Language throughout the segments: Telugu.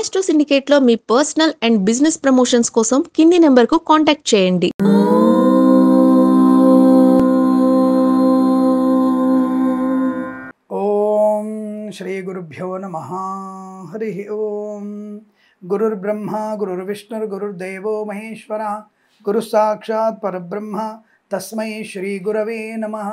ఆస్ట్రో సిండికేట్లో మీ పర్సనల్ అండ్ బిజినెస్ ప్రమోషన్స్ కోసం కింది నెంబర్కు కాంటాక్ట్ చేయండి. ఓం శ్రీ గురుభ్యో నమః. హరి ఓం. గురుర్బ్రహ్మ గురుర్విష్ణుర్ గురుర్దేవో మహేశ్వర గురు సాక్షాత్ పరబ్రహ్మ తస్మై శ్రీ గురవే నమః.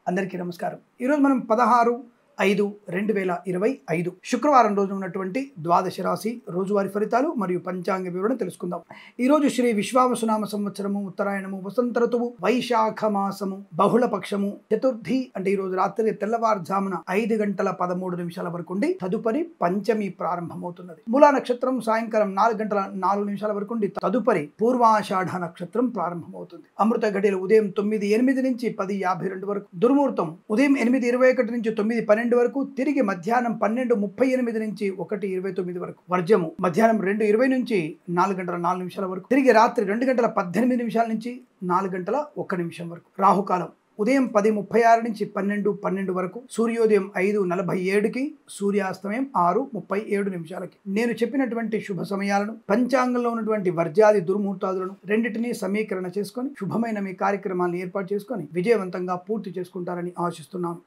అందరికీ నమస్కారం. ఈరోజు మనం 16/5/2025 శుక్రవారం రోజు ఉన్నటువంటి ద్వాదశ రాశి రోజువారీ ఫలితాలు మరియు పంచాంగ వివరణ తెలుసుకుందాం. ఈరోజు శ్రీ విశ్వావసునామ సంవత్సరము, ఉత్తరాయణము, వసంత ఋతువు, వైశాఖ మాసము, బహుళ పక్షము, చతుర్థి అంటే ఈరోజు రాత్రి తెల్లవారుజామున 5:13 వరకు ఉండి తదుపరి పంచమి ప్రారంభమవుతున్నది. మూలా నక్షత్రం సాయంకాలం 4:04 వరకు ఉండి తదుపరి పూర్వాషాఢ నక్షత్రం ప్రారంభమవుతుంది. అమృత ఘడియలు ఉదయం 9:08 నుంచి 10:52 వరకు, దుర్ముహూర్తం ఉదయం 8:21 నుంచి 9:12 వరకు, తిరిగి మధ్యాహ్నం 12:38 నుంచి 1:29 వరకు, వర్జము మధ్యాహ్నం 2:20 నుంచి 4:04 వరకు, తిరిగి రాత్రి 2:18 నుంచి 4:01 వరకు, రాహుకాలం ఉదయం 10:36 నుంచి 12:12 వరకు, సూర్యోదయం 5:47కి, సూర్యాస్తమయం 6:37. నేను చెప్పినటువంటి శుభ సమయాలను, పంచాంగంలో ఉన్నటువంటి వర్జాది దుర్ముహూర్తాదులను రెండింటినీ సమీకరణ చేసుకొని శుభమైన మీ కార్యక్రమాలను ఏర్పాటు చేసుకొని విజయవంతంగా పూర్తి చేసుకుంటారని ఆశిస్తున్నాను.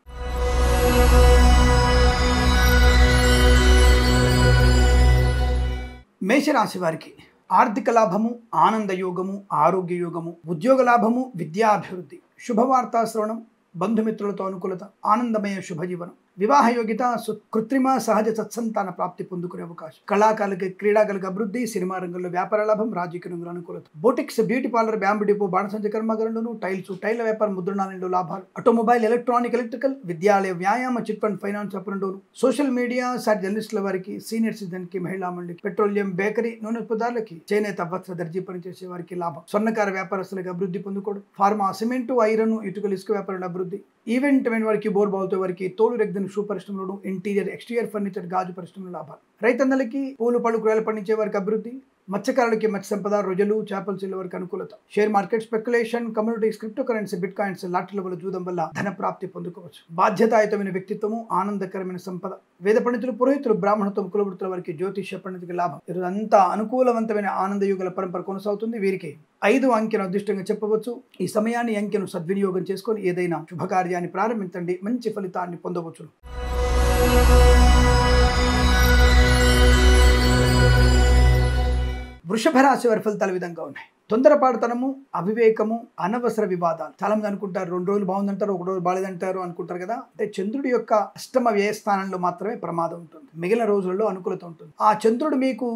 మేషరాశి వారికి ఆర్థిక లాభము, ఆనంద యోగము, ఆరోగ్య యోగము, ఉద్యోగ లాభము, విద్యాభివృద్ధి, శుభవార్తా శ్రవణం, బంధుమిత్రులతో అనుకూలత, ఆనందమయ శుభజీవనం, వివాహ యోగ్యత, కృత్రిమ సహజ సత్సంతాన ప్రాప్తి పొందుకునే అవకాశం, కళాకారులకి క్రీడాకారులకు అభివృద్ధి, సినిమా రంగంలో వ్యాపార లాభం, రాజకీయ రంగంలో అనుకూలత, boutiques, beauty parlour, bamboo depot, బాణసంచ కర్మాగారంలోను, టైల వ్యాపారం, ముద్రణాలలో లాభాలు, ఆటోమొబైల్, ఎలక్ట్రానిక్, ఎలక్ట్రికల్, విద్యాలయ, వ్యాయామ, చిట్ ఫండ్, ఫైనాన్స్ అప్రండోను, సోషల్ మీడియా, సాట్ జర్నలిస్టుల వారికి, సీనియర్ సిటిజన్ కి, మహిళా మండలికి, పెట్రోలియం, బేకరీ, నూనె ఉత్పత్తులకి, చేనేత, వస్త్ర, దర్జీ పనిచేసే వారికి లాభం, స్వర్ణకార వ్యాపారస్తులకు అభివృద్ధి పొందుకోవడం, ఫార్మా, సిమెంటు, ఐరన్, ఇటుకలు, ఇసుక వ్యాపారంలో అభివృద్ధి, ఈవెంట్ వారికి, బోర్ బావుతో వారికి, తోలు రెగ్దన్ షూ పరిశ్రమలోను, ఇంటీరియర్ ఎక్స్టీరియర్ ఫర్నిచర్, గాజు పరిశ్రమలో లాభాలు, రైతన్నలకి పూలు పళ్ళు కూరలు పండించే వారికి అభివృద్ధి, మత్స్యకారులకి మత్స్య సంపద, రొయ్యలు, చేపలు చెల్లె వారికి అనుకూలత, share market, speculation, communities, crypto currency, bitcoins, లాటరీల వల్ల జూదం వల్ల ధన ప్రాప్తి పొందుకోవచ్చు, బాధ్యతాయుతమైన వ్యక్తిత్వము, ఆనందకరమైన సంపద, వేద పండితులు, పురోహితులు, బ్రాహ్మణత్వం, కులవృత్తుల వారికి, జ్యోతిష్య పండితులకి లాభం. ఈరోజు అంతా అనుకూలవంతమైన ఆనంద యుగల పరంపర కొనసాగుతుంది. వీరికి 5 అంకెను అదృష్టంగా చెప్పవచ్చు. ఈ సమయాన్ని, అంకెను సద్వినియోగం చేసుకొని ఏదైనా శుభకార్యాన్ని ప్రారంభించండి, మంచి ఫలితాన్ని పొందవచ్చు. వృషభ రాశి వారి ఫలితాలు విధంగా ఉన్నాయి. తొందరపాటుతనము, అవివేకము, అనవసర వివాదాలు. చాలా మంది అనుకుంటారు 2 రోజులు బాగుందంటారు, 1 రోజు బాలేదంటారు అనుకుంటారు కదా. అంటే చంద్రుడి యొక్క అష్టమ వ్యయస్థానంలో మాత్రమే ప్రమాదం ఉంటుంది, మిగిలిన రోజుల్లో అనుకూలత ఉంటుంది. ఆ చంద్రుడు మీకు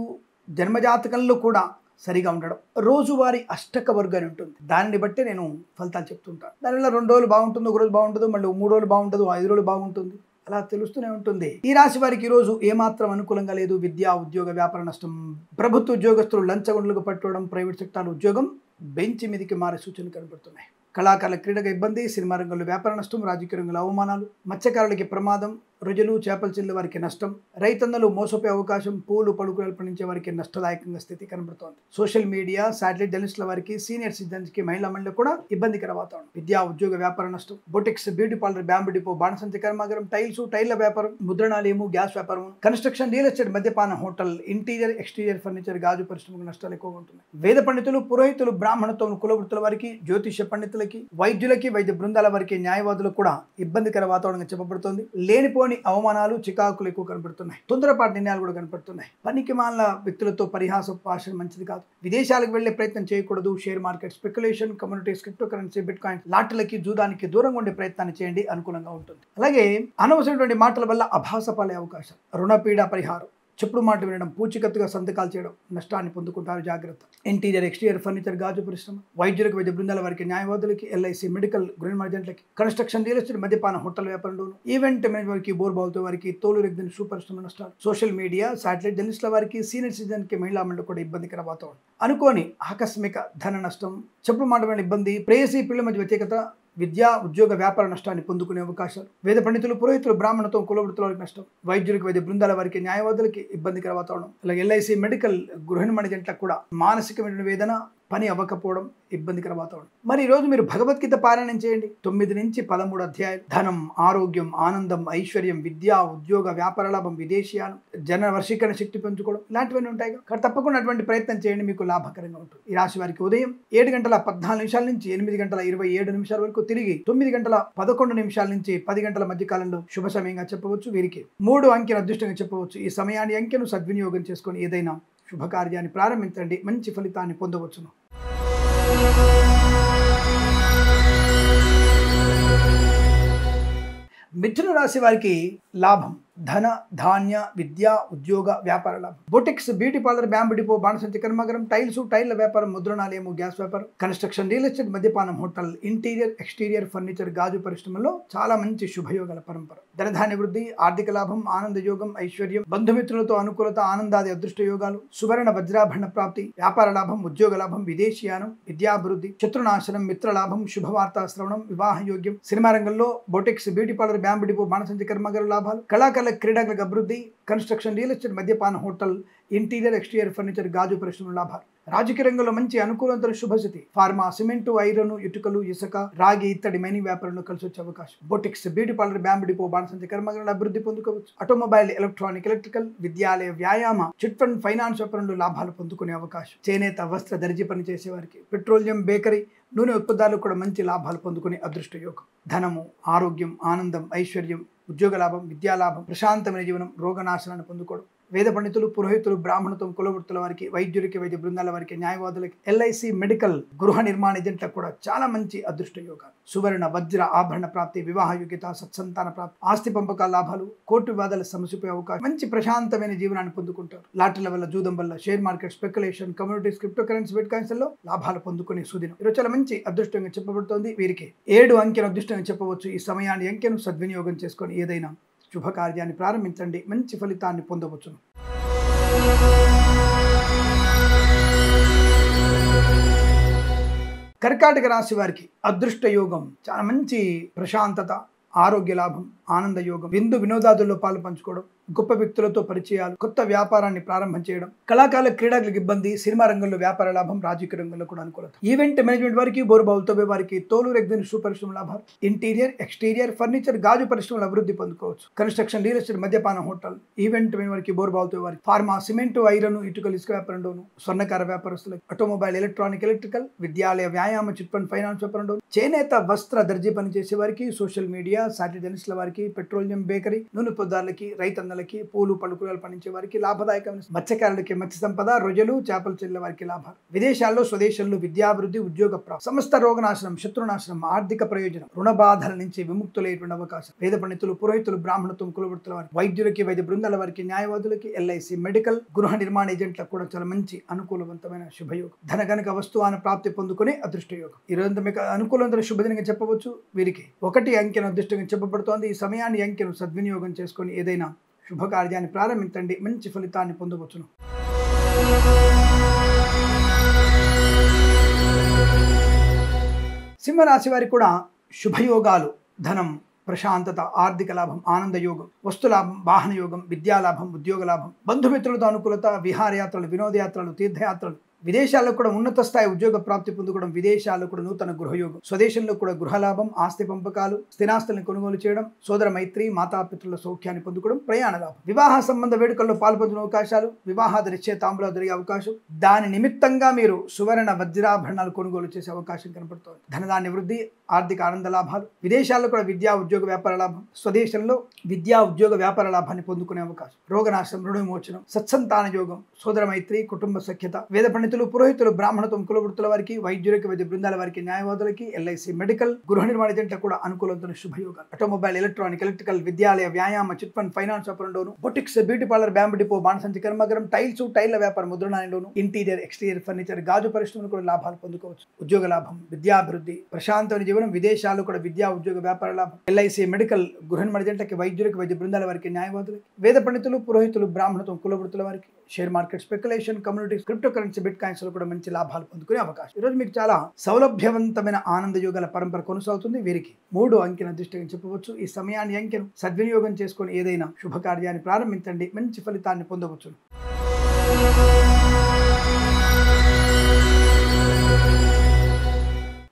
జన్మజాతకంలో కూడా సరిగా ఉండడం, రోజువారీ అష్టక వర్గాన్ని ఉంటుంది, దానిని బట్టి నేను ఫలితాలు చెప్తుంటాను. దానివల్ల 2 రోజులు బాగుంటుంది, 1 రోజు బాగుంటుంది, మళ్ళీ 3 రోజులు బాగుంటుంది, 5 రోజులు బాగుంటుంది, అలా తెలుస్తూనే ఉంటుంది. ఈ రాశి వారికి ఈరోజు ఏమాత్రం అనుకూలంగా లేదు. విద్యా, ఉద్యోగ, వ్యాపార నష్టం, ప్రభుత్వ ఉద్యోగస్తులు లంచగొండలకు పట్టుకోవడం, ప్రైవేట్ సెక్టార్ ఉద్యోగం బెంచ్ మీదకి మారే సూచనలు కనబడుతున్నాయి. కళాకారుల క్రీడగా ఇబ్బంది, సినిమా రంగంలో వ్యాపార నష్టం, రాజకీయ రంగంలో అవమానాలు, మత్స్యకారులకి ప్రమాదం, రొయ్యలు, చేపలు చెల్లె వారికి నష్టం, రైతన్నలు మోసపోయే అవకాశం, పూలు పలుకులు పండించే వారికి నష్టదాయకంగా స్థితి కనబడుతోంది. సోషల్ మీడియా, శాటిలైట్ జర్నలిస్టుల వారికి, సీనియర్ సిటిజన్స్ కి, మహిళా మండలి కూడా ఇబ్బందికర వాతావరణం. విద్యా, ఉద్యోగ, వ్యాపార నష్టం, boutiques, beauty parlour, bamboo depot, బాణసంచ కర్మాగారం, టైల వ్యాపారం, ముద్రణాలయము, గ్యాస్ వ్యాపారం, కన్స్ట్రక్షన్, రియల్ ఎస్టేట్, మద్యపాన, హోటల్, ఇంటీరియర్ ఎక్స్టీరియర్ ఫర్నిచర్, గాజు పరిశ్రమకు నష్టాలు ఎక్కువగా ఉంటున్నాయి. వేద పండితులు, పురోహితులు, బ్రాహ్మణత్వం, కులవృత్తుల వారికి, జ్యోతిష్య పండితులకి, వైద్యులకి, వైద్య బృందాల వారికి, న్యాయవాదులకు కూడా ఇబ్బందికర వాతావరణంగా చెప్పబడుతోంది. లేనిపోని అవమానాలు, చికాకులు ఎక్కువ కనబడుతున్నాయి. తొందరపాటు నిర్ణయాలు కూడా కనబడుతున్నాయి. పనికి మాల వ్యక్తులతో పరిహాస భాష మంచిది కాదు. విదేశాలకు వెళ్లే ప్రయత్నం చేయకూడదు. Share market, speculation, communities, crypto currency, bitcoin, లాటరీలకి, జూదానికి దూరంగా ఉండే ప్రయత్నాన్ని చేయండి, అనుకూలంగా ఉంటుంది. అలాగే అనవసరమైనటువంటి మాటల వల్ల అభాస పాలే అవకాశం, రుణపీడ పరిహారం, చెప్పుడు మాట వినడం, పూచికత్తుగా సంతకాలు చేయడం, నష్టాన్ని పొందుకుంటారు, జాగ్రత్త. ఇంటీరియర్ ఎక్స్టీరియర్ ఫర్నిచర్, గాజు పరిశ్రమ, వైద్యులకు, వైద్య బృందాల వారికి, న్యాయవాదులకి, ఎల్ఐసి, మెడికల్, గృహ మార్జెంట్లకి, కన్స్ట్రక్షన్, రియల్ ఎస్టేట్, మద్యపాన, హోటల్ వ్యాపారంలోను, ఈవెంట్ మేనేజ్మెంట్ వారికి, బోర్ బావుతో వారికి, తోలు రెగ్దన్ షూ పరిశ్రమ నష్టాలు, సోషల్ మీడియా, శాటిలైట్ జర్నలిస్టుల వారికి, సీనియర్ సిటిజన్ కి, మహిళా మండలి కూడా ఇబ్బందికర వాతావరణం. అనుకోని ఆకస్మిక ధన నష్టం, చెప్పుడు మాట వినడం ఇబ్బంది, ప్రేయసి పిల్లల మధ్య వ్యతిరేకత, విద్యా, ఉద్యోగ, వ్యాపార నష్టాన్ని పొందుకునే అవకాశాలు, వేద పండితులు, పురోహితులు, బ్రాహ్మణత్వం, కులవృత్తుల వారికి నష్టం, వైద్యులకు, వైద్య బృందాల వారికి, న్యాయవాదులకి ఇబ్బందికర వాతావరణం. అలాగే ఎల్ఐసి, మెడికల్, గృహ మార్జెంట్లకు కూడా మానసికమైన వేదన, పని అవ్వకపోవడం, ఇబ్బందికర వాతావరణం. మరి ఈరోజు మీరు భగవద్గీత పారాయణం చేయండి. 9 నుంచి 13 అధ్యాయాలు. ధనం, ఆరోగ్యం, ఆనందం, ఐశ్వర్యం, విద్య, ఉద్యోగ, వ్యాపార లాభం, విదేశీయానం, జన వర్షీకరణ శక్తి పెంచుకోవడం ఇలాంటివన్నీ ఉంటాయి. కాబట్టి తప్పకుండా అటువంటి ప్రయత్నం చేయండి, మీకు లాభకరంగా ఉంటుంది. ఈ రాశి వారికి ఉదయం 7:14 నుంచి 8:27 వరకు, తిరిగి 9:11 నుంచి 10 గంటల మధ్య కాలంలో శుభ సమయంగా చెప్పవచ్చు. వీరికి 3 అంకెను అదృష్టంగా చెప్పవచ్చు. ఈ సమయాన్ని అంకెను సద్వినియోగం చేసుకొని ఏదైనా శుభకార్యాన్ని ప్రారంభించండి, మంచి ఫలితాన్ని పొందవచ్చును. మిథున రాశి వారికి లాభం, ధన, ధాన్య, విద్య, ఉద్యోగ, వ్యాపార లాభం. Boutiques, beauty parlour, bamboo depot, బాణసంచి కర్మాగారం, టైల్ల వ్యాపారం, ముద్రణాలయము, గ్యాస్ వ్యాపారం, కన్స్ట్రక్షన్, రియల్ ఎస్టేట్, మద్యపానం, హోటల్, ఇంటీరియర్, ఎక్స్టీరియర్, ఫర్నిచర్, గాజు పరిశ్రమలో చాలా మంచి శుభయోగాల పరంపర. ధనధాన్య వృద్ధి, ఆర్థిక లాభం, ఆనంద యోగం, ఐశ్వర్యం, బంధుమిత్రులతో అనుకూలత, ఆనందాది అదృష్ట యోగాలు, సువర్ణ వజ్రాభరణ ప్రాప్తి, వ్యాపార లాభం, ఉద్యోగ లాభం, విదేశీయానం, విద్యాభివృద్ధి, శత్రునాశనం, మిత్రలాభం, శుభవార్తా శ్రవణం, వివాహ యోగ్యం. సినిమా రంగంలో boutiques, beauty parlour, bamboo depot, బాణసంచి కర్మాగారం లాభాలు, కళాకారుల క్రీడాకులకు అభివృద్ధి, కన్స్ట్రక్షన్, రియల్ ఎస్టేట్, మద్యపాన, హోటల్, ఇంటీరియర్, ఎక్స్టీరియర్, ఫర్నిచర్, గాజు పరిశ్రమల లాభాలు. రాజకీయ రంగంలో మంచి అనుకూలంతో శుభస్థితి. ఫార్మా, సిమెంటు, ఐరన్, ఇటుకలు, ఇసుక, రాగి, ఇత్తడి, మైనింగ్ వ్యాపారంలో కలిసి వచ్చే అవకాశం. Boutiques, beauty parlour, bamboo depot, బాణసంచి కర్మాగారంలో అభివృద్ధి పొందుకోవచ్చు. ఆటోమొబైల్, ఎలక్ట్రానిక్, ఎలక్ట్రికల్, విద్యాలయ, వ్యాయామ, చిట్ ఫండ్, ఫైనాన్స్ వ్యాపారంలో లాభాలు పొందుకునే అవకాశం. చేనేత, వస్త్ర, దర్జీ పని చేసే వారికి, పెట్రోలియం, బేకరీ, నూనె ఉత్పత్తులు కూడా మంచి లాభాలు పొందుకునే అదృష్ట యోగం. ధనము, ఆరోగ్యం, ఆనందం, ఐశ్వర్యం, ఉద్యోగ లాభం, విద్యాలాభం, ప్రశాంతమైన జీవనం, రోగనాశనాన్ని పొందుకోవడం. వేద పండితులు, పురోహితులు, బ్రాహ్మణత్వం, కులవృత్తుల వారికి, వైద్యులకి, వైద్య బృందాల వారికి, న్యాయవాదులకి, ఎల్ఐసి, మెడికల్, గృహ నిర్మాణ ఏజెంట్లకు కూడా చాలా మంచి అదృష్ట యోగాలు. సువర్ణ వజ్ర ఆభరణ ప్రాప్తి, వివాహ యోగ్యత, సత్సంతాన ప్రాప్తి, ఆస్తి పంపకాల లాభాలు, కోర్టు వివాదాల సమస్యపోయే అవకాశం, మంచి ప్రశాంతమైన జీవనాన్ని పొందుకుంటారు. లాటరీల వల్ల, జూదం వల్ల, share market, speculation, communities, crypto currency, bit coins లో లాభాలు పొందుకునే సుదినం. ఈరోజు చాలా మంచి అదృష్టంగా చెప్పబడుతోంది. వీరికి 7 అంకెను అదృష్టంగా చెప్పవచ్చు. ఈ సమయాన్ని అంకెను సద్వినియోగం చేసుకొని ఏదైనా శుభకార్యాన్ని ప్రారంభించండి, మంచి ఫలితాన్ని పొందవచ్చును. కర్కాటక రాశి వారికి అదృష్ట యోగం, చాలా మంచి ప్రశాంతత, ఆరోగ్య లాభం, ఆనంద యోగం, విందు వినోదాదుల్లో పాలు పంచుకోవడం, గొప్ప వ్యక్తులతో పరిచయాలు, కొత్త వ్యాపారాన్ని ప్రారంభం చేయడం, కళాకారుల క్రీడాకులకు ఇబ్బంది, సినిమా రంగంలో వ్యాపార లాభం, రాజకీయ రంగంలో కూడా అనుకూలత. ఈవెంట్ మేనేజ్మెంట్ వారికి, బోరుబావులతో వారికి, తోలు రెగ్జిన్ షూ పరిశ్రమ లాభాలు, ఇంటీరియర్, ఎక్స్టీరియర్, ఫర్నిచర్, గాజు పరిశ్రమలు అభివృద్ధి పొందుకోవచ్చు. కన్స్ట్రక్షన్, రియల్ ఎస్టేట్, మద్యపాన, హోటల్, ఈవెంట్ వారికి, బోరుబావులతో వారికి, ఫార్మా, సిమెంటు, ఐరన్, ఇటుకలు, ఇసుక వ్యాపారంలోను, స్వర్ణకార వ్యాపారస్తులకు, ఆటోమొబైల్, ఎలక్ట్రానిక్, ఎలక్ట్రికల్, విద్యాలయ, వ్యాయామ, చిట్ ఫండ్, ఫైనాన్స్ వ్యాపారంలో, చేనేత, వస్త్ర, దర్జీ పని చేసే వారికి, సోషల్ మీడియా, సాటిలైట్ జర్నలిస్టుల వారికి, పెట్రోలియం, బేకరీ, నూనె పొద్దార్లకి, రైతన్నలకి, పూలు పలుకురాలు పండించే వారికి లాభదాయకమైన, మత్స్యకారులకి, మత్స్య సంపద, రొయ్యలు, చేపలు చెల్లె వారికి లాభాలు. విదేశాల్లో, స్వదేశంలో విద్యాభివృద్ధి, ఉద్యోగ ప్రాప్తి, సమస్త రోగనాశనం, శత్రునాశనం, ఆర్థిక ప్రయోజనం, రుణ బాధల నుంచి విముక్తులైన అవకాశం. వేద పండితులు, పురోహితులు, బ్రాహ్మణత్వం, కులవృత్తుల వారికి, వైద్యులకి, వైద్య బృందాల వారికి, న్యాయవాదులకి, ఎల్ఐసి, మెడికల్, గృహ నిర్మాణ ఏజెంట్లకు కూడా చాలా మంచి అనుకూలవంతమైన శుభయోగం. ధనగణక వస్తువాన ప్రాప్తి పొందుకునే అదృష్ట యోగం. ఈరోజు మీకు అనుకూలవంతమైన శుభదినంగా చెప్పవచ్చు. వీరికి 1 అంకెను అదృష్టంగా చెప్పబడుతోంది. ఈ సమయాన్ని అంకెను సద్వినియోగం చేసుకొని ఏదైనా శుభకార్యాన్ని ప్రారంభించండి, మంచి ఫలితాన్ని పొందవచ్చును. సింహరాశి వారికి కూడా శుభయోగాలు, ధనం, ప్రశాంతత, ఆర్థిక లాభం, ఆనంద యోగం, వస్తులాభం, వాహన యోగం, విద్యాలాభం, ఉద్యోగ లాభం, బంధుమిత్రులతో అనుకూలత, విహారయాత్రలు, వినోదయాత్రలు, తీర్థయాత్రలు, విదేశాల్లో కూడా ఉన్నత స్థాయి ఉద్యోగ ప్రాప్తి పొందుకోవడం, విదేశాల్లో కూడా నూతన గృహయోగం, స్వదేశంలో కూడా గృహలాభం, ఆస్తి పంపకాలు, స్థిరాస్తులను కొనుగోలు చేయడం, సోదర మైత్రి, మాతాపితృల సౌఖ్యాన్ని పొందుకోవడం, ప్రయాణ లాభం, వివాహ సంబంధ వేడుకల్లో పాల్పొందిన అవకాశాలు, వివాహాద నిశ్చయితాంబులు జరిగే అవకాశం, దాని నిమిత్తంగా మీరు సువర్ణ వజ్రాభరణాలు కొనుగోలు చేసే అవకాశం కనపడుతోంది. ధనధాన్య వృద్ధి, ఆర్థిక ఆనంద లాభాలు, విదేశాల్లో కూడా విద్యా ఉద్యోగ వ్యాపార లాభం, స్వదేశంలో విద్యా ఉద్యోగ వ్యాపార లాభాన్ని పొందుకునే అవకాశం, రోగనాశనం, రుణ విమోచనం, సత్సంతాన యోగం, సోదర మైత్రి, కుటుంబ సఖ్యత, వేద పండితులు, పురోహితులు, బ్రాహ్మణత్వం, కులవృత్తుల వారికి, వైద్యులకి, వైద్య బృందాల వారికి, న్యాయవాదులకి, ఎల్ఐసి, మెడికల్, గృహ నిర్మాణ ఏజెంట్లకు కూడా అనుకూలమైన శుభయోగాలు. ఆటోమొబైల్, ఎలక్ట్రానిక్, ఎలక్ట్రికల్, విద్యాలయ, వ్యాయామ, చిట్ ఫండ్, ఫైనాన్స్ వ్యాపారంలోను, boutiques, beauty parlour, bamboo depot, బాణసంచి కర్మాగారం, టైల్ల వ్యాపారం, ముద్రణాలయంలోను, ఇంటీరియర్, ఎక్స్టీరియర్, ఫర్నిచర్, గాజు పరిశ్రమలు కూడా లాభాలు పొందుకోవచ్చు. ఉద్యోగ లాభం, విద్యాభివృద్ధి, ప్రశాంతమైన జీవనం, విదేశాలు కూడా విద్యా ఉద్యోగ వ్యాపార లాభం, ఎల్ఐసి, మెడికల్, గృహ నిర్మాణ ఏజెంట్లకి, వైద్యులకి, వైద్య బృందాల వారికి, న్యాయవాదులకి, వేద పండితులు, పురోహితులు, బ్రాహ్మణత్వం, కులవృత్తుల వారికి, share market, speculation, communities, crypto currency, bit coins లో కూడా మంచి లాభాలు పొందుకునే అవకాశం. ఈరోజు మీకు చాలా సౌలభ్యవంతమైన ఆనంద యోగాల పరంపర కొనసాగుతుంది. వీరికి 3 అంకెను అదృష్టంగా చెప్పవచ్చు. ఈ సమయాన్ని అంకెను సద్వినియోగం చేసుకొని ఏదైనా శుభకార్యాన్ని ప్రారంభించండి, మంచి ఫలితాన్ని పొందవచ్చు.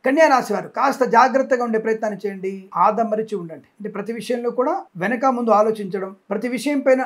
కన్యా రాశి వారు కాస్త జాగ్రత్తగా ఉండే ప్రయత్నాన్ని చేయండి. ఆదమరిచి ఉండండి. అంటే ప్రతి విషయంలో కూడా వెనక ముందు ఆలోచించడం, ప్రతి విషయం పైన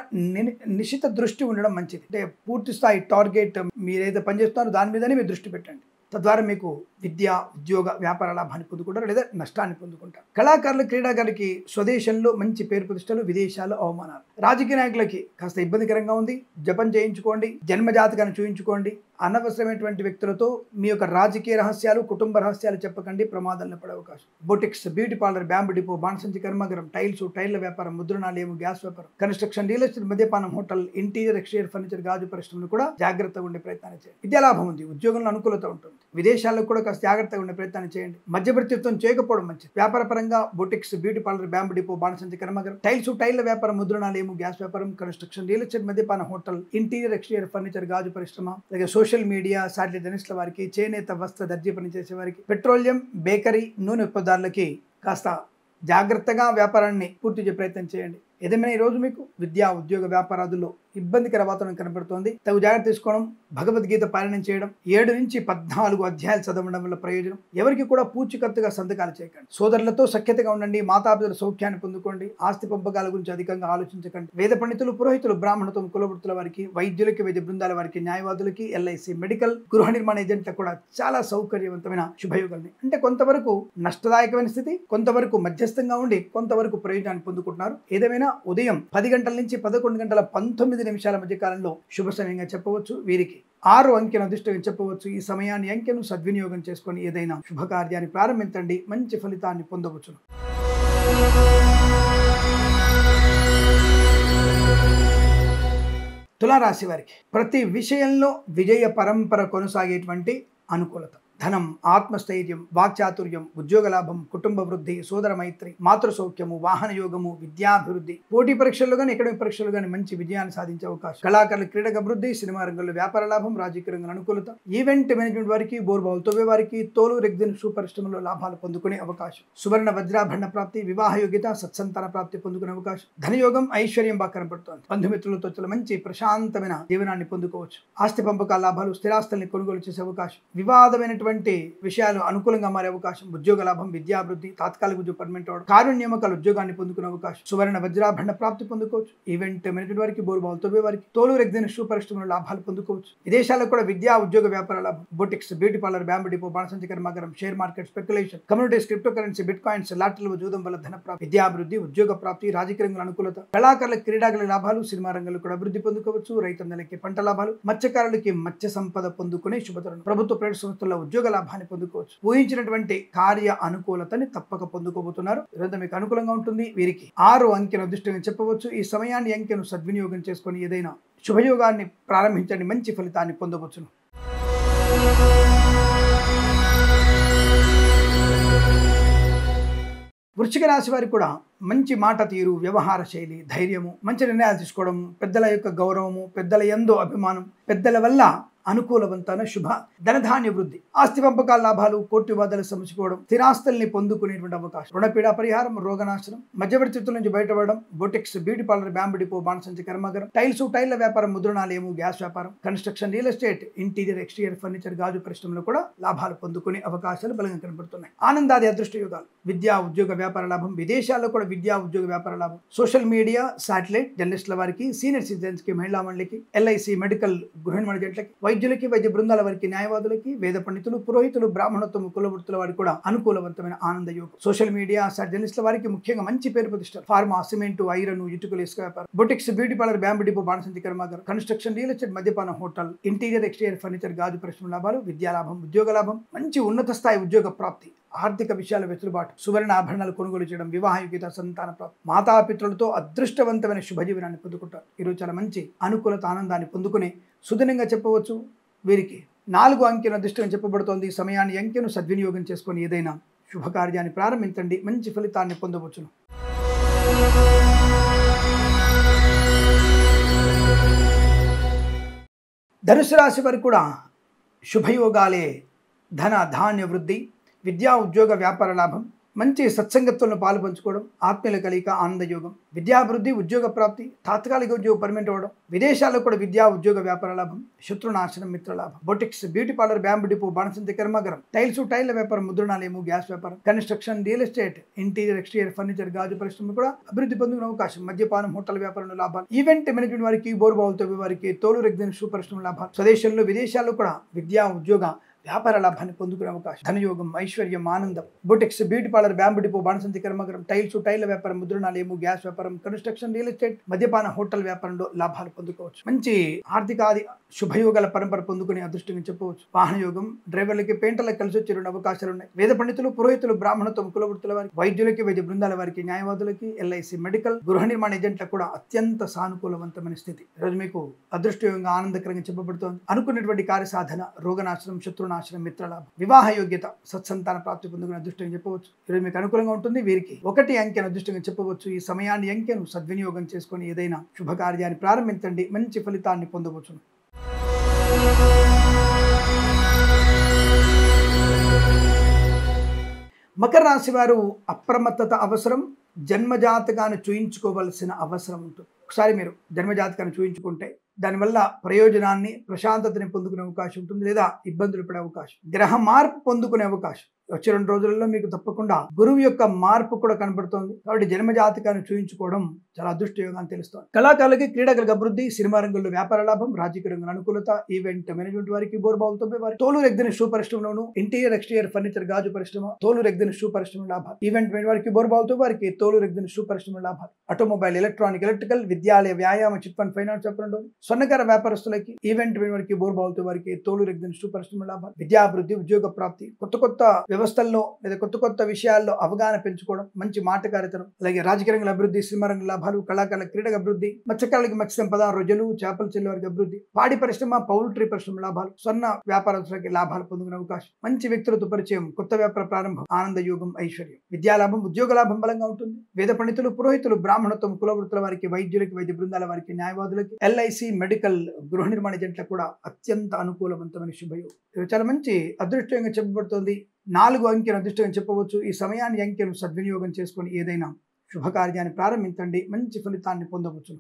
నిశిత దృష్టి ఉండడం మంచిది. అంటే పూర్తి స్థాయి టార్గెట్ మీరు ఏదైతే పనిచేస్తున్నారో దాని మీదనే మీరు దృష్టి పెట్టండి. తద్వారా మీకు విద్య, ఉద్యోగ, వ్యాపార లాభాన్ని పొందుకుంటారు లేదా నష్టాన్ని పొందుకుంటారు. కళాకారులు, క్రీడాకారులకి స్వదేశంలో మంచి పేరు ప్రతిష్టలు, విదేశాల్లో అవమానాలు. రాజకీయ నాయకులకి కాస్త ఇబ్బందికరంగా ఉంది. జపం చేయించుకోండి, జన్మజాతకాన్ని చూయించుకోండి. అనవసరమైనటువంటి వ్యక్తులతో మీ యొక్క రాజకీయ రహస్యాలు, కుటుంబ రహస్యాలు చెప్పకండి, ప్రమాదాలను పడే అవకాశం. Boutiques, beauty parlour, bamboo depot, బాణసంచి కర్మాగారం, టైల్స్, టైర్ల వ్యాపారం, ముద్రణాలయము, గ్యాస్ వ్యాపారం, కన్స్ట్రక్షన్, రియల్ ఎస్టేట్, మద్యపానం, హోటల్, ఇంటీరియర్, ఎక్స్టీరియర్ ఫర్నిచర్, గాజు పరిశ్రమలు కూడా జాగ్రత్తగా ఉండే ప్రయత్నాన్ని చేయండి. విద్యాలాభం ఉంది, ఉద్యోగంలో అనుకూలత ఉంటుంది. విదేశాల్లో కూడా కాస్త జాగ్రత్తగా ఉండే ప్రయత్నాన్ని చేయండి. మధ్యవర్తిత్వం చేయకపోవడం మంచిది. వ్యాపార పరంగా boutiques, beauty parlour, bamboo depot, బాణసంచి కర్మాగారం, టైల్స్, టైర్ల వ్యాపారం, ముద్రణాలయము, గ్యాస్ వ్యాపారం, కన్స్ట్రక్షన్, రియల్ ఎస్టేట్, మద్యపానం, హోటల్, ఇంటీరియర్, ఎక్స్టీరియర్ ఫర్నిచర్, గాజు పరిశ్రమ, అలాగే సోషల్ మీడియా, శాటిలైట్ జర్నలిస్టుల వారికి, చేనేత, వస్త్ర, దర్జీ పనిచేసే వారికి, పెట్రోలియం, బేకరీ, నూనె ఉత్పత్తుదారులకి కాస్త జాగ్రత్తగా వ్యాపారాన్ని పూర్తి చేసే ప్రయత్నం చేయండి. ఏదేమైనా ఈరోజు మీకు విద్యా, ఉద్యోగ, వ్యాపారాదుల్లో ఇబ్బందికర వాతావరణం కనబడుతోంది. తగు జాగ్రత్త తీసుకోవడం, భగవద్గీత పారాయణం చేయడం, 7 నుంచి 14 అధ్యాయాలు చదవడం వల్ల ప్రయోజనం. ఎవరికి కూడా పూచికత్తుగా సంతకాలు చేయకండి. సోదరులతో సఖ్యతగా ఉండండి. మాతాపితల సౌఖ్యాన్ని పొందుకోండి. ఆస్తి పంపకాల గురించి అధికంగా ఆలోచించకండి. వేద పండితులు, పురోహితులు, బ్రాహ్మణత్వం, కులవృత్తుల వారికి, వైద్యులకి, వైద్య బృందాల వారికి, న్యాయవాదులకి, ఎల్ఐసి, మెడికల్, గృహ నిర్మాణ ఏజెంట్లకు కూడా చాలా సౌకర్యవంతమైన శుభయోగాలు. అంటే కొంతవరకు నష్టదాయకమైన స్థితి, కొంతవరకు మధ్యస్థంగా ఉండి కొంతవరకు ప్రయోజనాన్ని పొందుకుంటున్నారు. ఏదేమైనా ఉదయం 10 గంటల నుంచి 11 గంటల 19 నిమిషాల మధ్య కాలంలో శుభ సమయంగా చెప్పవచ్చు. వీరికి 6 అంకెను అదృష్టంగా చెప్పవచ్చు. ఈ సమయాన్ని, అంకెను సద్వినియోగం చేసుకొని ఏదైనా శుభకార్యాన్ని ప్రారంభించండి. మంచి ఫలితాన్ని పొందవచ్చు. తులారాశి వారికి ప్రతి విషయంలో విజయ పరంపర కొనసాగేటువంటి అనుకూలత. ధనం, ఆత్మస్థైర్యం, వాక్చాతుర్యం, ఉద్యోగ లాభం, కుటుంబ వృద్ధి, సోదర మైత్రి, మాతృ సౌఖ్యము, వాహన యోగము, విద్యాభివృద్ధి, పోటీ పరీక్షల్లో కానీ ఎకడమిక్ పరీక్షలు కానీ మంచి విజయాన్ని సాధించే అవకాశం. కళాకారుల క్రీడక అభివృద్ధి, సినిమా రంగంలో వ్యాపార లాభం, రాజకీయ రంగంలో అనుకూలత, ఈవెంట్ మేనేజ్మెంట్ వారికి, బోర్బావులు తవ్వే వారికి, తోలు, రెగ్జిన్ షూ పరిశ్రమలో లాభాలు పొందుకునే అవకాశం. సువర్ణ వజ్రాభరణ ప్రాప్తి, వివాహ యోగ్యత, సత్సంతాన ప్రాప్తి పొందుకునే అవకాశం. ధనయోగం, ఐశ్వర్యం బాగా కనపడుతోంది. బంధుమిత్రులతో చాలా మంచి ప్రశాంతమైన జీవనాన్ని పొందుకోవచ్చు. ఆస్తి పంపకాల లాభాలు, స్థిరాస్తుల్ని కొనుగోలు చేసే అవకాశం. వివాదమైనటువంటి విషయాలు అనుకూలంగా మారే అవకాశం. ఉద్యోగ లాభం, విద్యాభివృద్ధి, తాత్కాలిక ఉద్యోగ పర్మనెంట్ అవడం, కారుణ్య నియామకాల ఉద్యోగాన్ని పొందుకునే అవకాశం. సువర్ణ వజ్రాభరణ ప్రాప్తి పొందుకోవచ్చు. ఈవెంట్ మేనేజ్మెంట్ వారికి, బోర్బావులు తవ్వే వారికి, తోలు, రెగ్జిన్ షూ పరిశ్రమలో లాభాలు పొందుకోవచ్చు. విదేశాల్లో కూడా విద్యా, ఉద్యోగ, వ్యాపార లాభం. Boutiques, beauty parlour, bamboo depot, బాణసంచి కర్మాగారం, share market, speculation, communities, crypto currency, bitcoins, లాటరీలో జూదం వల్ల ధన ప్రాప్తి, విద్యాభివృద్ధి, ఉద్యోగ ప్రాప్తి, రాజకీయ రంగంలో అనుకూలత. కళాకారుల, క్రీడాకారుల లాభాలు, సినిమా రంగంలో కూడా అభివృద్ధి పొందుకోవచ్చు. రైతన్నలకి పంట లాభాలు, మత్స్యకారులకి మత్స్య సంపద పొందుకునే శుభతరుణం. ప్రభుత్వ ప్రైవేట్ సంస్థల్లో ఉద్యోగ లాభాన్ని పొందుకోవచ్చు. ఊహించినటువంటి కార్య అనుకూలతని తప్పక పొందుకోబోతున్నారు. ఇదంతా మీకు అనుకూలంగా ఉంటుంది. వీరికి 6 అంకెను అదృష్టంగా చెప్పవచ్చు. ఈ సమయాన్ని, అంకెను సద్వినియోగం చేసుకొని ఏదైనా శుభయోగాన్ని ప్రారంభించండి. మంచి ఫలితాన్ని పొందవచ్చును. వృశ్చిక రాశి వారికి కూడా మంచి మాట తీరు, వ్యవహార శైలి, ధైర్యము, మంచి నిర్ణయాలు తీసుకోవడం, పెద్దల యొక్క గౌరవము, పెద్దల యందు అభిమానం, పెద్దల వల్ల అనుకూలవంతమైన శుభ ధనధాన్య వృద్ధి, ఆస్తి పంపకాల లాభాలు, కోర్టు వివాదాలు సమసుకోవడం, స్థిరాస్తుల్ని పొందుకునేటువంటి అవకాశం. రుణపీడ పరిహారం, రోగనాశనం, మధ్యవర్తిత్వం నుంచి బయటపడడం. Boutiques, beauty parlour, bamboo depot, బాణసంచి కర్మాగారం, టైల్స్, టైర్ల వ్యాపారం, ముద్రణాలయము, గ్యాస్ వ్యాపారం, construction, real estate, interior, exterior furniture, గాజు పరిశ్రమలో కూడా లాభాలు పొందుకునే అవకాశాలు బలంగా కనబడుతున్నాయి. ఆనందాది అదృష్ట యోగాలు. విద్యా, ఉద్యోగ, వ్యాపార లాభం. విదేశాల్లో కూడా విద్యా, ఉద్యోగ, వ్యాపార లాభం. సోషల్ మీడియా, శాటిలైట్ జర్నలిస్టుల వారికి, సీనియర్ సిటిజన్స్ కి, మహిళా మండలికి, ఎల్ఐసి, మెడికల్, గృహ నిర్మాణ ఏజెంట్లకి, వైద్యులకి, వైద్య బృందాల వారికి, న్యాయవాదులకి, వేద పండితులు, పురోహితులు, బ్రాహ్మణత్వం, కులవృత్తుల వారికి కూడా అనుకూలవంతమైన ఆనంద యోగం. సోషల్ మీడియా, జర్నలిస్టుల వారికి ముఖ్యంగా మంచి పేరు ప్రతిష్టలు. ఫార్మా, సిమెంటు, ఐరన్, ఇటుకలు, ఇసుక వ్యాపారం. Boutiques, beauty parlour, bamboo depot, బాణసంచి కర్మాగారం, కన్స్ట్రక్షన్, రియల్ ఎస్టేట్, మద్యపానం, హోటల్, ఇంటీరియర్, ఎక్స్టీరియర్ ఫర్నిచర్, గాజు పరిశ్రమ లాభాలు, విద్యా లాభం, ఉద్యోగ లాభం, మంచి ఉన్నత స్థాయి ఉద్యోగ ప్రాప్తి, ఆర్థిక విషయాల వెసులుబాటు, సువర్ణ ఆభరణాలు కొనుగోలు చేయడం, వివాహ యోగ్యత, సంతాన ప్రాప్తి, మాతాపితృలతో అదృష్టవంతమైన శుభజీవనాన్ని పొందుకుంటారు. ఈరోజు చాలా మంచి అనుకూలత, ఆనందాన్ని పొందుకునే సుదినంగా చెప్పవచ్చు. వీరికి 4 అంకెను అదృష్టంగా చెప్పబడుతోంది. ఈ సమయాన్ని, అంకెను సద్వినియోగం చేసుకొని ఏదైనా శుభకార్యాన్ని ప్రారంభించండి. మంచి ఫలితాన్ని పొందవచ్చును. ధనుసు రాశి వారికి కూడా శుభయోగాలే. ధన ధాన్య వృద్ధి, విద్యా, ఉద్యోగ, వ్యాపార లాభం, మంచి సత్సంగత్వంలో పాలు పంచుకోవడం, ఆత్మీయుల కలయిక, ఆనందయోగం, విద్యాభివృద్ధి, ఉద్యోగ ప్రాప్తి, తాత్కాలిక ఉద్యోగ పర్మనెంట్ అవ్వడం, విదేశాల్లో కూడా విద్యా ఉద్యోగ వ్యాపార లాభం, శత్రునాశనం, మిత్రలాభం, boutiques, beauty parlour, bamboo depot, బాణసంతి కర్మాగారం, టైల్స్, టైళ్ల వ్యాపారం, ముద్రణాలయము, గ్యాస్ వ్యాపారం, construction, real estate, interior, exterior furniture, గాజు పరిశ్రమ కూడా అభివృద్ధి పొందుకునే అవకాశం, మద్యపానం, హోటల్ వ్యాపారంలో లాభాలు, ఈవెంట్ మేనేజ్మెంట్ వారికి, బోర్బావులతో వారికి, తోలు రెగ్జిన్ షూ పరిశ్రమ లాభాలు, స్వదేశంలో విదేశాల్లో కూడా విద్యా ఉద్యోగ వ్యాపార లాభాన్ని పొందుకునే అవకాశం, ధనయోగం, ఐశ్వర్యం, ఆనందం, boutiques, beauty parlour, bamboo depot, బాణసంతి కర్మాగారం, టైల్స్, టైళ్ల వ్యాపారం, ముద్రణాలయము, గ్యాస్ వ్యాపారం, కన్స్ట్రక్షన్, రియల్ ఎస్టేట్, మద్యపాన, హోటల్ వ్యాపారంలో లాభాలు పొందుకోవచ్చు. మంచి ఆర్థికాది శుభయోగాల పరంపర పొందుకునే అదృష్టంగా చెప్పవచ్చు. వాహనయోగం, డ్రైవర్లకి, పెయింటర్లకు కలిసి వచ్చే 2 అవకాశాలు ఉన్నాయి. వేద పండితులు, పురోహితులు, బ్రాహ్మణత్వం, కులవృత్తుల వారికి, వైద్యులకి, వైద్య బృందాల వారికి, న్యాయవాదులకి, ఎల్ఐసి, మెడికల్, గృహ నిర్మాణ ఏజెంట్లకు కూడా అత్యంత సానుకూలవంతమైన స్థితి. ఈరోజు మీకు అదృష్టయోగంగా ఆనందకరంగా చెప్పబడుతోంది. అనుకున్నటువంటి కార్యసాధన, రోగనాశనం, శత్రునాశనం, మిత్రలాభం, వివాహ యోగ్యత, సత్సంతాన ప్రాప్తి పొందుకునే అదృష్టంగా చెప్పవచ్చు. ఈరోజు మీకు అనుకూలంగా ఉంటుంది. వీరికి 1 అంకెను అదృష్టంగా చెప్పవచ్చు. ఈ సమయాన్ని, అంకెను సద్వినియోగం చేసుకొని ఏదైనా శుభకార్యాన్ని ప్రారంభించండి, మంచి ఫలితాన్ని పొందవచ్చు. మకర రాశి వారు అప్రమత్తత అవసరం. జన్మజాతకాన్ని చూయించుకోవలసిన అవసరం ఉంటుంది. ఒకసారి మీరు జన్మజాతకాన్ని చూయించుకుంటే దానివల్ల ప్రయోజనాన్ని, ప్రశాంతతని పొందుకునే అవకాశం ఉంటుంది, లేదా ఇబ్బందులు పడే అవకాశం, గ్రహ మార్పు పొందుకునే అవకాశం. వచ్చే 2 రోజులలో మీకు తప్పకుండా గురువు యొక్క మార్పు కూడా కనబడుతోంది. కాబట్టి జన్మజాతకాన్ని చూయించుకోవడం చాలా అదృష్టయోగం అని తెలుస్తోంది. కళాకారులకి, క్రీడాకారులకు అభివృద్ధి, సినిమా రంగంలో వ్యాపార లాభం, రాజకీయ రంగంలో అనుకూలత, ఈవెంట్ మేనేజ్మెంట్ వారికి, బోర్బావులతో వారికి, తోలు రెగ్జిన్ షూ పరిశ్రమలోను, ఇంటీరియర్, ఎక్స్టీరియర్ ఫర్నిచర్, గాజు పరిశ్రమ, తోలు రెగ్జిన్ షూ పరిశ్రమ లాభాలు, ఈవెంట్ మేనేజ్ వారికి, బోర్బావులతో వారికి, తోలు రెగ్జిన్ షూ పరిశ్రమ లాభాలు, ఆటోమొబైల్, ఎలక్ట్రానిక్, ఎలక్ట్రికల్, విద్యాలయ, వ్యాయామ, చిట్ ఫండ్, ఫైనాన్స్ వ్యాపారంలో, స్వర్ణకార వ్యాపారస్తులకి, ఈవెంట్ మేనేజ్ వారికి, బోర్బావులతో వారికి, తోలు రెగ్జిన్ షూ పరిశ్రమ లాభాలు, విద్యాభివృద్ధి, ఉద్యోగ ప్రాప్తి, కొత్త వ్యవస్థల్లో లేదా కొత్త విషయాల్లో అవగాహన పెంచుకోవడం, మంచి మాటకారితనం, అలాగే రాజకీయ రంగంలో అభివృద్ధి, సినిమా రంగ లాభాలు, కళాకారుల క్రీడల అభివృద్ధి, మత్స్యకారులకి మత్స్య సంపద, రొయ్యలు, చేపల చెల్లి వారికి అభివృద్ధి, పాడి పరిశ్రమ, పౌల్ట్రీ పరిశ్రమ లాభాలు, స్వర్ణ వ్యాపారస్తులకి లాభాలు పొందుకునే అవకాశం, మంచి వ్యక్తులతో పరిచయం, కొత్త వ్యాపార ప్రారంభం, ఆనందయోగం, ఐశ్వర్యం, విద్యాలాభం, ఉద్యోగ లాభం బలంగా ఉంటుంది. వేద పండితులు, పురోహితులు, బ్రాహ్మణత్వం, కులవృత్తుల వారికి, వైద్యులకి, వైద్య బృందాల వారికి, న్యాయవాదులకి, ఎల్ఐసి, మెడికల్, గృహ నిర్మాణ ఏజెంట్లకు కూడా అత్యంత అనుకూలవంతమైన శుభయోగం. ఇది చాలా మంచి అదృష్టంగా చెప్పబడుతోంది. 4 అంకెను అదృష్టంగా చెప్పవచ్చు. ఈ సమయాన్ని, అంకెను సద్వినియోగం చేసుకొని ఏదైనా శుభకార్యాన్ని ప్రారంభించండి, మంచి ఫలితాన్ని పొందవచ్చు.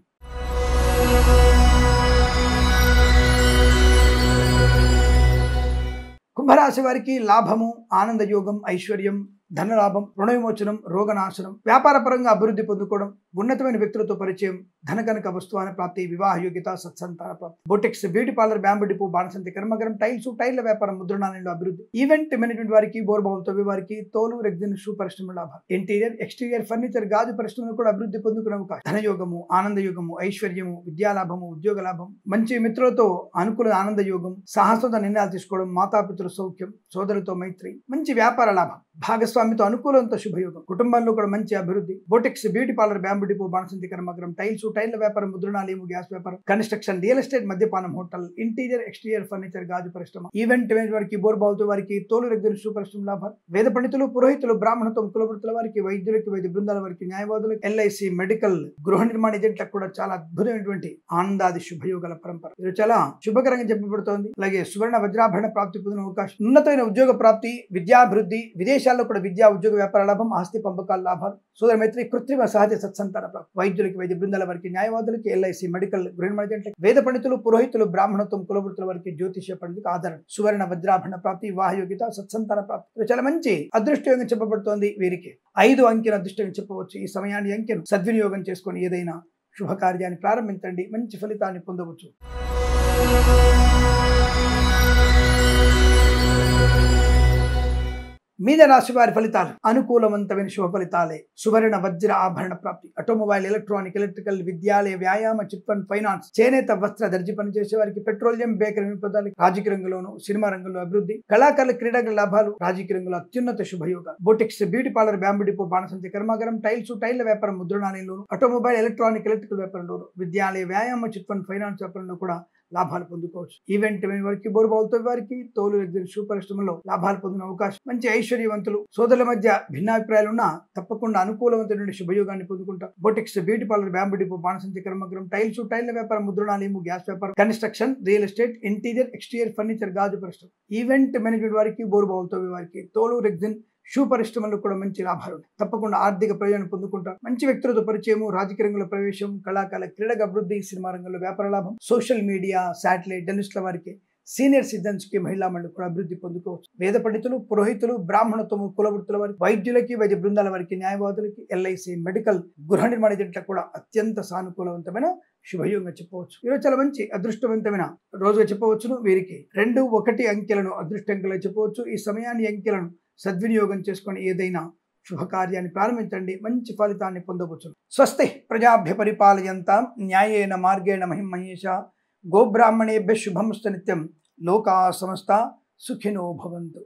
కుంభరాశి వారికి లాభము, ఆనందయోగం, ఐశ్వర్యం, ధనలాభం, రుణ విమోచనం, రోగనాశనం, వ్యాపార పరంగా అభివృద్ధి పొందుకోవడం, ఉన్నతమైన వ్యక్తులతో పరిచయం, ధనకనక వస్తువాన ప్రాప్తి, వివాహ యోగ్యత, సత్సంతాన ప్రాప్తి, boutiques, beauty parlour, bamboo depot, బాణసంతి కర్మాగారం, టైల్స్, టైళ్ల వ్యాపారం, ముద్రణాలయంలో అభివృద్ధి, ఈవెంట్ మేనేజ్మెంట్ వారికి, బోర్బావులతో వారికి, తోలు రెగ్జిన్ షూ పరిశ్రమ లాభాలు, ఇంటీరియర్, ఎక్స్టీరియర్ ఫర్నిచర్, గాజు పరిశ్రమలు కూడా అభివృద్ధి పొందుకునే అవకాశం, ధనయోగము, ఆనందయోగము, ఐశ్వర్యము, విద్యాలాభము, ఉద్యోగ లాభం, మంచి మిత్రులతో అనుకూల ఆనందయోగం, సాహసంతో నిర్ణయాలు తీసుకోవడం, మాతాపితృ సౌఖ్యం, సోదరులతో మైత్రి, మంచి వ్యాపార లాభం, భాగస్వామితో అనుకూలంతో శుభయోగం, కుటుంబంలో కూడా మంచి అభివృద్ధి, boutiques, beauty parlour, bamboo depot, బాణసంతి కర్మాగారం, టైల్స్, టైళ్ల వ్యాపారం, ముద్రణాలయము, గ్యాస్ వ్యాపారం, కన్స్ట్రక్షన్, రియల్ ఎస్టేట్, మద్యపానం, హోటల్, ఇంటీరియర్, ఎక్స్టీరియర్ ఫర్నిచర్, గాజు పరిశ్రమ, ఈవెంట్ మేనేజ్ వారికి, బోర్బావులతో వారికి, తోలు రెగ్జిన్ షూ పరిశ్రమ లాభాలు, వేద పండితులు, పురోహితులు, బ్రాహ్మణత్వం, కులవృత్తుల వారికి, వైద్యులకి, వైద్య బృందాల వారికి, న్యాయవాదులకు, ఎల్ఐసి, మెడికల్, గృహ నిర్మాణ ఏజెంట్లకు కూడా చాలా అద్భుతమైనటువంటి ఆనందాది శుభయోగాల పరంపర. ఇది చాలా శుభకరంగా చెప్పబడుతోంది. అలాగే సువర్ణ వజ్రాభరణ ప్రాప్తి పొందిన అవకాశం, ఉన్నతమైన ఉద్యోగ ప్రాప్తి, విద్యాభివృద్ధి, విదేశాల్లో కూడా విద్యా ఉద్యోగ వ్యాపార లాభం, ఆస్తి పంపకాల లాభాలు, సోదర మైత్రి, కృత్రిమ సహజ సత్సంతాన ప్రాప్తి, వైద్యులకి, వైద్య బృందాల వారికి, న్యాయవాదులకి, ఎల్ఐసి, మెడికల్, గృహ నిర్మాణ ఏజెంట్లకి, వేద పండితులు, పురోహితులు, బ్రాహ్మణత్వం, కులవృత్తుల వారికి, జ్యోతిష్య పండితులకు ఆదరణ, సువర్ణ వజ్రాభరణ ప్రాప్తి, వివాహ యోగ్యత, సత్సంతాన ప్రాప్తి. చాలా మంచి అదృష్టయోగం చెప్పబడుతోంది. వీరికి 5 అంకెను అదృష్టంగా చెప్పవచ్చు. ఈ సమయాన్ని, అంకెను సద్వినియోగం చేసుకొని ఏదైనా శుభకార్యాన్ని ప్రారంభించండి, మంచి ఫలితాన్ని పొందవచ్చు. మీన రాశి వారి ఫలితాలు అనుకూలవంతమైన శుభ ఫలితాలే. సువర్ణ వజ్ర ఆభరణ ప్రాప్తి, ఆటోమొబైల్, ఎలక్ట్రానిక్, ఎలక్ట్రికల్, విద్యాలయ, వ్యాయామ, చిట్ ఫండ్, ఫైనాన్స్, చేనేత, వస్త్ర, దర్జీ పనిచేసే వారికి, పెట్రోలియం, బేకరీ వినోదాలు, రాజకీయ రంగంలోను, సినిమా రంగంలో అభివృద్ధి, కళాకారుల క్రీడాకారుల లాభాలు, రాజకీయ రంగంలో అత్యున్నత శుభయోగాలు, boutiques, beauty parlour, bamboo depot, బాణసంతి కర్మాగారం, టైల్స్, టైళ్ల వ్యాపారం, ముద్రణాలయంలోను, ఆటోమొబైల్, ఎలక్ట్రానిక్, ఎలక్ట్రికల్ వ్యాపారంలోను, విద్యాలయ, వ్యాయామ, చిట్ ఫండ్, ఫైనాన్స్ వ్యాపారంలో కూడా లాభాలు పొందుకోవచ్చు. ఈవెంట్ వారికి, బోర్బావులతో వారికి, తోలు రెగ్జిన్ షూ పరిశ్రమలో లాభాలు పొందిన అవకాశం, మంచి ఐశ్వర్యవంతులు, సోదరుల మధ్య భిన్నాభిప్రాయాలున్నా తప్పకుండా అనుకూలవంతమైన శుభయోగాన్ని పొందుకుంటారు. Boutiques, beauty parlour, bamboo depot, బాణసంతి కర్మాగారం, టైల్స్, టైళ్ల వ్యాపారం, ముద్రణాలయము, గ్యాస్ వ్యాపారం, construction, real estate, interior, exterior furniture, గాజు పరిశ్రమ, ఈవెంట్ మేనేజ్మెంట్ వారికి, బోర్బావులతో వారికి, తోలు రెగ్జిన్ షూ పరిశ్రమలో కూడా మంచి లాభాలు ఉన్నాయి. తప్పకుండా ఆర్థిక ప్రయోజనం పొందుకుంటారు. మంచి వ్యక్తులతో పరిచయము, రాజకీయ రంగంలో ప్రవేశం, కళాకాల క్రీడగా అభివృద్ధి, సినిమా రంగంలో వ్యాపార లాభం, సోషల్ మీడియా, శాటిలైట్, జర్నలిస్టుల వారికి, సీనియర్ సిటిజన్స్ కి, మహిళా మండలి కూడా అభివృద్ధి పొందుకోవచ్చు. వేద పండితులు, పురోహితులు, బ్రాహ్మణత్వము, కుల వృత్తుల వారికి, వైద్యులకి, వైద్య బృందాల వారికి, న్యాయవాదులకి, ఎల్ఐసి, మెడికల్, గృహ నిర్మాణ ఏజెంట్లకు కూడా అత్యంత సానుకూలవంతమైన శుభయోగంగా చెప్పవచ్చు. ఈరోజు చాలా మంచి అదృష్టవంతమైన రోజుగా చెప్పవచ్చును. వీరికి 2, 1 అంకెలను అదృష్టంగా చెప్పవచ్చు. ఈ సమయాన్ని, అంకెలను సద్వినియోగం చేసుకొని ఏదైనా శుభకార్యాన్ని ప్రారంభించండి, మంచి ఫలితాన్ని పొందవచ్చును. స్వస్తి ప్రజాభ్య పరిపాలయంతాం న్యాయేన మార్గేణ మహిం మహేషా గోబ్రాహ్మణేభ్య శుభమస్తు నిత్యం. లోకా సమస్త సుఖినో భవంతు.